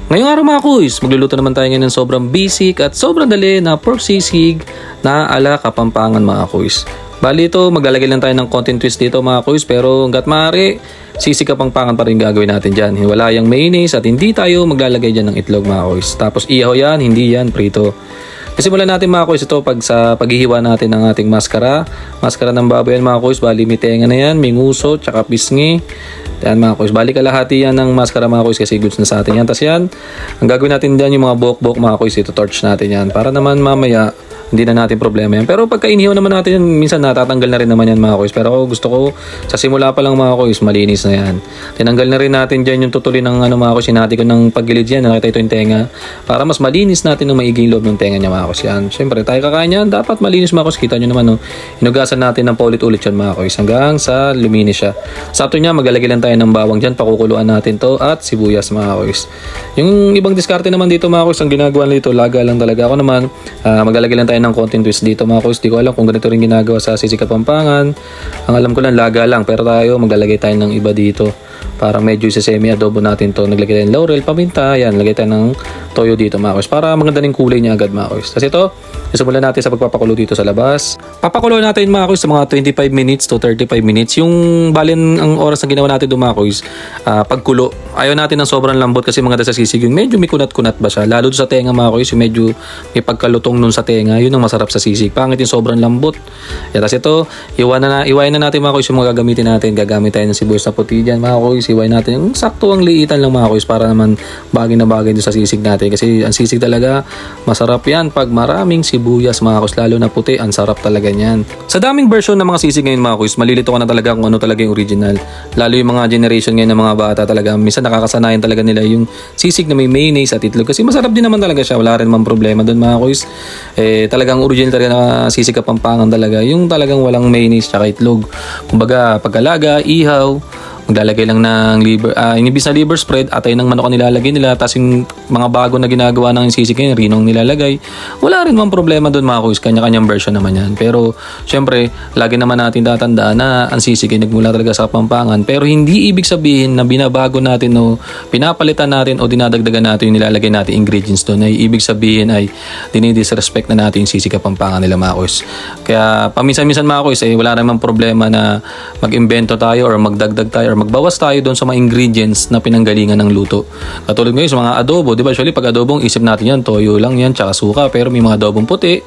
Ngayong araw mga kuys, magluluto naman tayo ngayon ng sobrang basic at sobrang dali na pork sisig na ala Kapampangan mga kuys. Bali ito, maglalagay lang tayo ng content twist dito mga kuys, pero hanggat maaari, sisig Kapampangan pa rin gagawin natin dyan. Wala yung mayonnaise at hindi tayo maglalagay dyan ng itlog mga kuys. Tapos ihaw yan, hindi yan prito. Simulan natin mga kuys ito sa paghihiwa natin ng ating maskara. Maskara ng baboy yan mga kuys, bali may tenga na yan, may nguso, tsaka pisngi. Yan mga kuys, bali kalahati yan ng maskara mga kuys kasi goods na sa atin yan. Tapos yan, ang gagawin natin dyan yung mga buhok-buhok mga kuys, ito torch natin yan. Para naman mamaya, hindi na natin problema yan. Pero pagka inihaw naman natin yan, minsan natatanggal na rin naman yan mga kuys. Pero gusto ko, sa simula pa lang mga kuys, malinis na yan. Tinanggal na rin natin dyan yung tutuli ng mga kuys, sinati ko ng paggilid yan, nakita ito yung tenga. Para mas malinis natin ng maiging loob ng tenga niya mga kuys yan. Siyempre, tayo kakain yan, dapat malinis mga kuys. Kita nyo naman, no? Inugasan natin ng paulit-ulit yan mga kuys, hanggang sa luminis siya. Sa ato niya, maglalagay lang tayo ng bawang dyan, pakukuluan natin to at sibuyas mga kuys. Yung ibang diskarte naman dito mga kuys, ang ginagawa nito, laga lang talaga. Ako naman, maglalagay lang tayo ng content twist dito mga kuys. Di ko alam kung ganito rin ginagawa sa sisig Kapampangan. Ang alam ko lang, laga lang. Pero tayo, maglalagay tayo ng iba dito. Parang medyo sa semi-adobo natin to. Naglagay tayo ng laurel, paminta. Yan, lagay tayo ng toyo dito mga kuys. Para maganda ng kulay niya agad mga kuys. Kasi ito, isimulan natin sa pagpapakulo dito sa labas. Papakulo natin mga kuys sa mga 25 minutes to 35 minutes. Yung balin ang oras na ginawa natin doon mga kuys, pagkulo. Ayaw natin ng sobrang lambot kasi mga sa sisig yung medyo may kunat-kunat ba siya. Lalo sa tenga mga kuys, yung medyo may pagkalutong nun sa tenga. Yun ang masarap sa sisig. Pangit yung sobrang lambot. Yan, kasi ito, iwain na natin mga kuys yung mga gagamitin natin. Gagamit tayo ng sibuyas na puti dyan mga kuys. Iwain natin yung sakto ang liitan lang mga kuys para naman bagay na bagay doon sa sisig natin. Kasi ang sisig talaga, masarap yan pag maraming sibuyas mga kuys. Lalo na puti, ang sarap talaga niyan. Sa daming version ng mga sisig ngayon mga kuys, malilito ka na talaga kung ano talaga yung original. Lalo yung mga generation ngayon ng mga bata talaga. Minsan nakakasanayan talaga nila yung sisig na may mayonnaise at itlog. Kasi masarap din naman talaga siya. Wala rin naman problema doon mga kuys. Talagang original talaga na sisig Kapampangan talaga. Yung talagang walang mayonnaise tsaka itlog. Kumbaga, pagkalaga, ihaw, maglalagay lang ng liver, inibis na liver spread, atay ng manok ang nilalagay nila, tapos yung mga bago na ginagawa ng sisig ngayon, rinong nilalagay. Wala rin man problema doon mga kuys, kanya-kanyang version naman yan. Pero syempre, lagi naman natin tatandaan na ang sisig ay nagmula talaga sa Kapampangan. Pero hindi ibig sabihin na binabago natin o pinapalitan natin o dinadagdagan natin yung nilalagay natin ingredients doon. Ay ibig sabihin ay dinidisrespect na natin yung sisig Kapampangan nila mga kuys. Kaya paminsan-minsan mga kuys, wala naman problema na mag-imbento tayo or magdagdag tayo or magbawas tayo doon sa mga ingredients na pinanggalingan ng luto. Katulad ngayon sa mga adobo, di ba? Usually pag adobong isip natin yan, toyo lang yan, tsaka suka. Pero may mga adobong puti,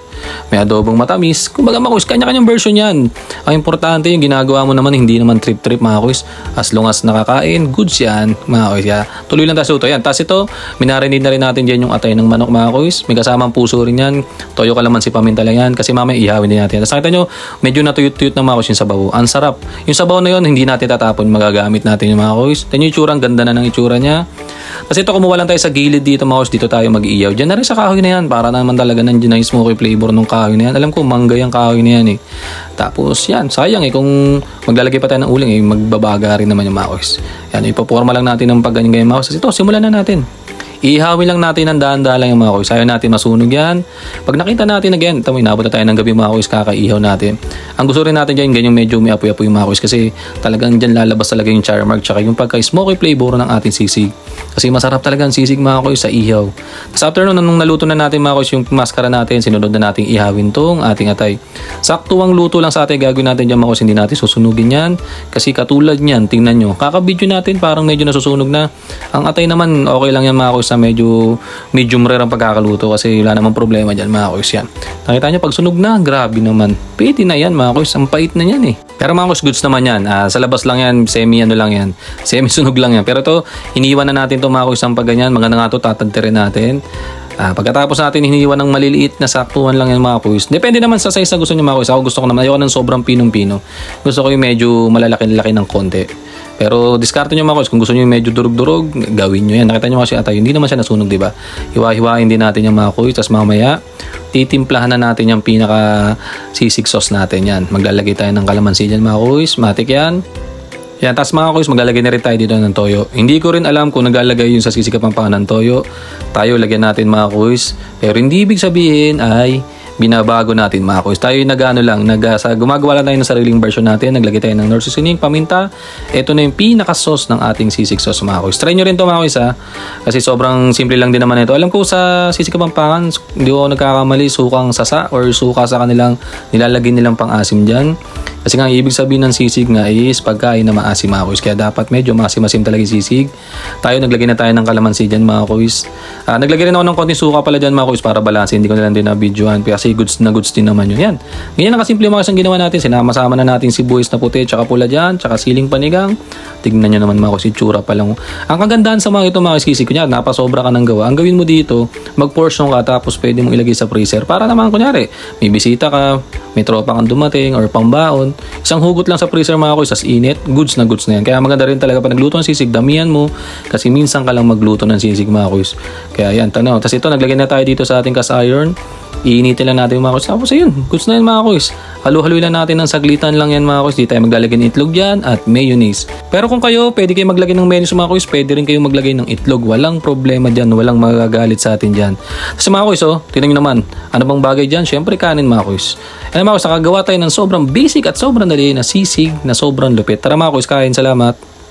may adobong matamis. Kumbaga mga kuys, kanya-kanyang version yan. Ang importante yung ginagawa mo naman, hindi naman trip-trip mga kuys. As long as nakakain, goods yan mga kuys. Tuloy lang tayo sa luto. Yan. Tapos ito, minarinid na rin natin dyan yung atay ng manok mga kuys. May kasamang puso rin yan. Toyo kalamansi paminta lang yan. Kasi mamaya ihawin din natin. Tapos nakita nyo, medyo natuyot-tuyot ng mga kuys yung sabaw. Ang sarap. Yung sabaw na yun, hindi natin tatapon. Magagamit natin yung mga kuys. Tignan yung itsura, ang ganda na ng itsura niya. Kasi ito, kumuha lang tayo sa gilid dito mga kuys, dito tayo mag-iiyaw. Diyan na rin sa kahoy na yan, para naman talaga nandiyan na yung smoky flavor ng kahoy na yan. Alam ko, mangga yung kahoy na yan eh. Tapos yan, sayang kung maglalagay pa tayo ng uling magbabaga rin naman yung mga kuys. Yan, ipaporma lang natin ng pagganyan mga kuys. Ito, simulan na natin. Ihawin lang natin ng dahan-dahan lang yung mga kuys. Ayaw natin masunog yan. Pag nakita natin again, ito, inabot na tayo ng gabi mga kuys, kakaihaw natin. Ang gusto rin natin dyan, ganyan medyo may apoy-apoy yung mga kuys kasi talagang dyan lalabas talaga yung char mark tsaka yung pagka-smoky flavor ng ating sisig. Kasi masarap talaga ang sisig mga kuys sa ihaw. Sa afternoon, nung naluto na natin mga kuys yung maskara natin, sinunod na nating ihawin tong ating atay. Saktuang luto lang sa atin gagawin natin dyan mga kuys, hindi natin susunugin yan. Kasi katulad niyan, tingnan nyo, kakabidyo natin parang medyo nasusunog na. Ang atay naman, okay lang yan mga kuys, na medyo medium rare ang pagkakaluto kasi wala namang problema dyan mga kuys yan. Nakita nyo pag sunog na, grabe naman. Pwede na yan mga kuys, ang pait na yan eh. Pero mga kuys, goods naman yan. Sa labas lang yan, semi lang yan. Semi sunog lang yan. Pero to, iniwan na natin to mga kuys ang pagganyan. Maganda nga to, tatantirin natin. Pagkatapos natin hiniwan ng maliliit na saktuhan lang yan mga kuys. Depende naman sa size na gusto nyo mga kuys. Ako gusto ko naman, ayoko ng sobrang pinong-pino. Gusto ko yung medyo malalaki-laki ng konti. Pero diskarte nyo mga kuys, kung gusto nyo yung medyo durog-durog, gawin nyo yan. Nakita nyo kasi atay, hindi naman siya nasunog, di ba? Hiwa-hiwain din natin yung mga kuys, tapos mamaya titimplahan na natin yung pinaka sisig sauce natin yan. Maglalagay tayo ng kalamansi dyan mga kuys, matik yan. Yan, tapos mga kuys, maglalagay na rin tayo dito ng toyo. Hindi ko rin alam kung naglalagay yung sa sisig Kapampangan ng toyo. Tayo, lagyan natin mga kuys. Pero hindi ibig sabihin ay binabago natin mga kuys. Tayo yung gumagawa lang tayo ng sariling version natin. Naglagay tayo ng Nor seasoning, paminta. Ito na yung pinaka-sauce ng ating sisig sauce mga kuys. Try nyo rin to mga kuys ha. Kasi sobrang simple lang din naman ito. Alam ko sa Sisig Kapampangan, hindi ko nagkakamali, sukang sasa or suka sa kanilang nilalagay nilang pang-asim dyan. Kasi nga ibig sabihin ng sisig nga is pagkain na maasim mga kuys. Kaya dapat medyo maasim-asim talaga yung sisig. Naglagay na tayo ng kalamansi dyan mga kuys. Naglagay rin ako ng konting suka pala dyan mga kuys para balanse. Hindi ko na lang din na-videoan kasi goods na goods din naman yun. Yan. Ganyan ang kasimple mga kuys ang ginawa natin. Sinama-sama na natin sibuyas na puti tsaka pula dyan. Tsaka siling panigang. Tignan nyo naman mga kuys. Itsura pa lang. Ang kagandahan sa mga ito mga kuys sisig. Kunyari napasobra ka ng gawa. Ang gawin mo dito, mag-portion ka tapos pwede mong ilagay sa freezer. Para naman kunyari may bisita ka, may tropa kang dumating or pambaon. Isang hugot lang sa freezer mga kuys, as init, goods na yan. Kaya maganda rin talaga pag nagluto ng sisig, damihan mo kasi minsan ka lang magluto ng sisig mga kuys. Kaya yan, tanaw. Tapos ito, naglagay na tayo dito sa ating cast iron. Iinitin lang natin mga kuys. Tapos ayun, goods na yan mga kuys. Halu-haluin lang natin ng saglitan lang yan mga kuys. Di tayo maglalagay ng itlog dyan at mayonnaise. Pero kung kayo, pwede kayo maglagay ng mayonnaise mga kuys, pwede rin kayo maglagay ng itlog. Walang problema dyan, walang magagalit sa atin dyan. Kasi mga kuys, tingnan nyo naman, ano bang bagay dyan? Syempre kanin mga kuys. Ano mga kuys, nakagawa tayo ng sobrang basic at sobrang dali na sisig na sobrang lupit. Tara mga kuys, kain, salamat.